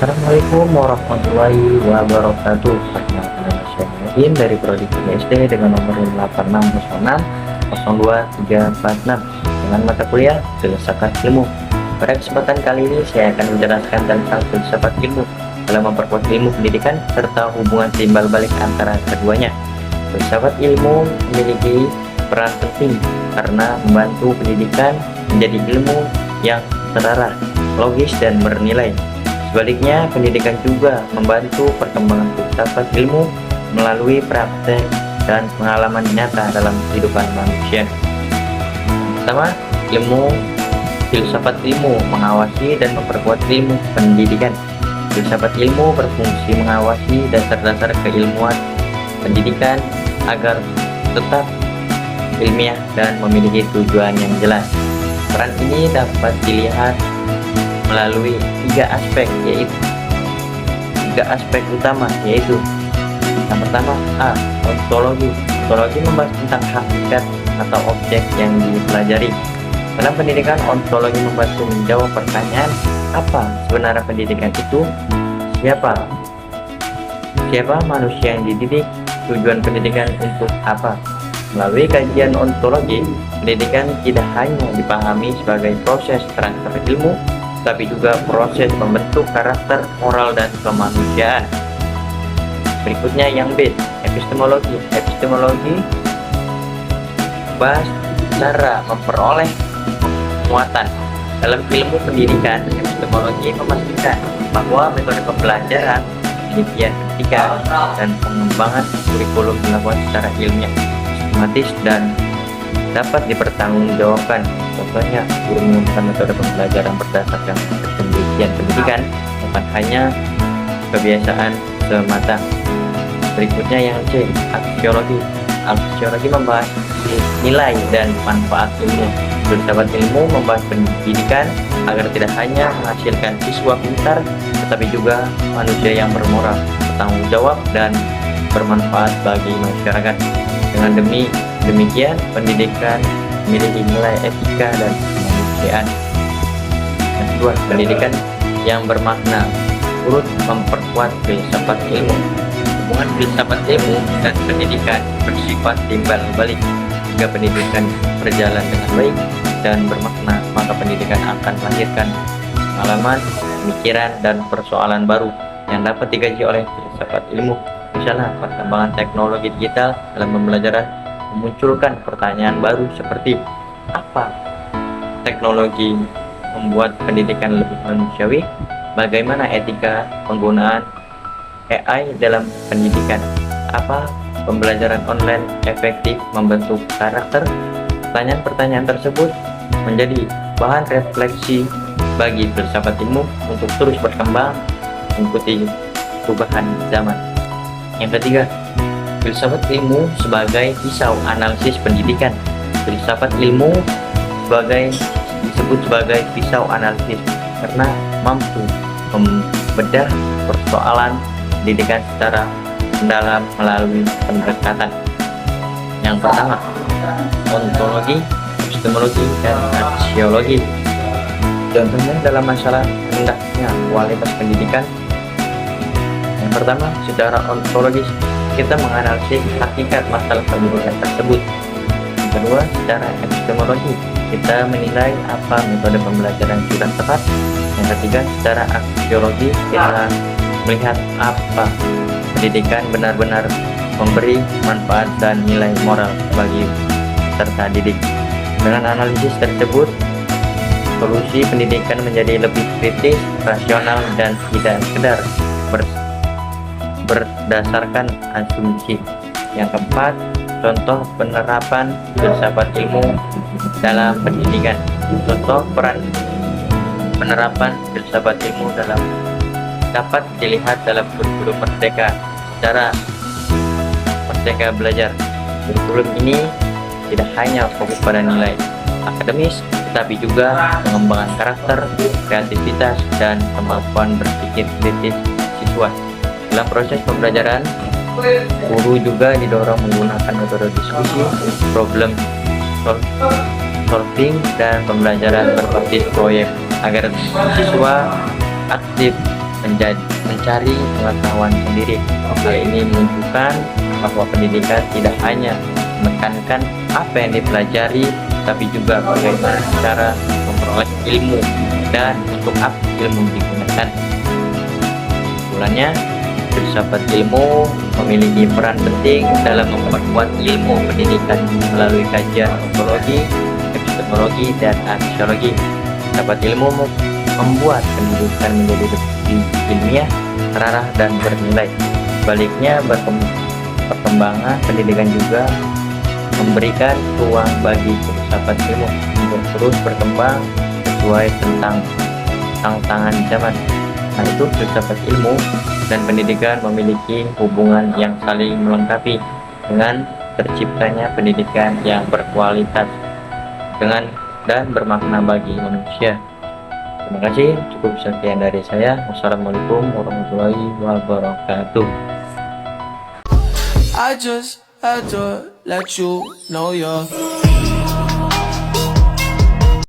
Assalamualaikum warahmatullahi wabarakatuh. Perkenalkan nama saya Muhyiddin dari Prodi SD dengan nomor 8606024346 dengan mata kuliah Filsafat Ilmu. Pada kesempatan kali ini saya akan menjelaskan tentang filsafat ilmu dalam memperkuat ilmu pendidikan serta hubungan timbal balik antara keduanya. Filsafat ilmu memiliki peran penting karena membantu pendidikan menjadi ilmu yang terarah, logis, dan bernilai. Sebaliknya, pendidikan juga membantu perkembangan filsafat ilmu melalui praktek dan pengalaman nyata dalam kehidupan manusia. Pertama, filsafat ilmu mengawasi dan memperkuat ilmu pendidikan. Filsafat ilmu berfungsi mengawasi dasar-dasar keilmuan pendidikan agar tetap ilmiah dan memiliki tujuan yang jelas. Peran ini dapat dilihat melalui tiga aspek utama, yaitu yang pertama ontologi. Ontologi membahas tentang hakikat atau objek yang dipelajari. Dalam pendidikan, ontologi membantu menjawab pertanyaan apa sebenarnya pendidikan itu, siapa manusia yang dididik, tujuan pendidikan untuk apa. Melalui kajian ontologi, pendidikan tidak hanya dipahami sebagai proses transfer ilmu, tapi juga proses membentuk karakter, moral, dan kemanusiaan. Berikutnya yang B, epistemologi. Epistemologi bahas cara memperoleh muatan. Dalam ilmu pendidikan, epistemologi memastikan bahwa metode pembelajaran, penelitian ketika, dan pengembangan kurikulum dilakukan secara ilmiah, sistematis, dan dapat dipertanggungjawabkan. Contohnya, guru menggunakan metode pembelajaran berdasarkan penelitian pendidikan, bukan hanya kebiasaan semata. Berikutnya yang C, aksiologi. Aksiologi membahas nilai dan manfaat ilmu. Filsafat ilmu membahas pendidikan agar tidak hanya menghasilkan siswa pintar, tetapi juga manusia yang bermoral, bertanggung jawab, dan bermanfaat bagi masyarakat. Dengan demikian, pendidikan memiliki nilai etika dan kemanusiaan. Yang kedua, pendidikan yang bermakna turut memperkuat filsafat ilmu. Hubungan filsafat ilmu dan pendidikan bersifat timbal balik. Jika pendidikan berjalan dengan baik dan bermakna, maka pendidikan akan melahirkan pengalaman, pemikiran, dan persoalan baru yang dapat digaji oleh filsafat ilmu. Misalnya, perkembangan teknologi digital dalam pembelajaran memunculkan pertanyaan baru seperti apa teknologi membuat pendidikan lebih manusiawi, bagaimana etika penggunaan AI dalam pendidikan, apa pembelajaran online efektif membentuk karakter. Pertanyaan-pertanyaan tersebut menjadi bahan refleksi bagi filsafat ilmu untuk terus berkembang mengikuti perubahan zaman. Yang ketiga, filsafat ilmu sebagai pisau analisis pendidikan. Filsafat ilmu disebut sebagai pisau analisis karena mampu membedah persoalan pendidikan secara mendalam melalui pendekatan. Yang pertama, ontologi, epistemologi, dan aksiologi. Contohnya dalam masalah rendahnya kualitas pendidikan. Yang pertama, secara ontologis kita menganalisis hakikat masalah pendidikan tersebut. Yang kedua, secara epistemologi kita menilai apa metode pembelajaran sudah tepat. Yang ketiga, secara aksiologi kita melihat apa pendidikan benar-benar memberi manfaat dan nilai moral bagi peserta didik. Dengan analisis tersebut, solusi pendidikan menjadi lebih kritis, rasional, dan tidak sekedar berdasarkan asumsi. Yang keempat, contoh penerapan filsafat ilmu dalam pendidikan. Contoh peran penerapan filsafat ilmu dapat dilihat dalam kurikulum Merdeka. Secara Merdeka Belajar, kurikulum ini tidak hanya fokus pada nilai akademis, tetapi juga pengembangan karakter, kreativitas, dan kemampuan berpikir kritis siswa. Dalam proses pembelajaran, guru juga didorong menggunakan metode diskusi, problem solving, dan pembelajaran berbasis proyek agar siswa aktif mencari pengetahuan sendiri. Hal ini menunjukkan bahwa pendidikan tidak hanya menekankan apa yang dipelajari, tapi juga bagaimana cara memperoleh ilmu dan untuk apa ilmu digunakan. Kesimpulannya, filsafat ilmu memiliki peran penting dalam memperkuat ilmu pendidikan melalui kajian ontologi, epistemologi, dan aksiologi. Filsafat ilmu membuat pendidikan menjadi lebih ilmiah, terarah, dan bernilai. Sebaliknya, perkembangan pendidikan juga memberikan ruang bagi filsafat ilmu untuk terus berkembang sesuai tentang tantangan zaman. Nah, itu filsafat ilmu dan pendidikan memiliki hubungan yang saling melengkapi dengan terciptanya pendidikan yang berkualitas dan bermakna bagi manusia. Terima kasih, cukup sekian dari saya. Wassalamualaikum warahmatullahi wabarakatuh. I just had to let you know you're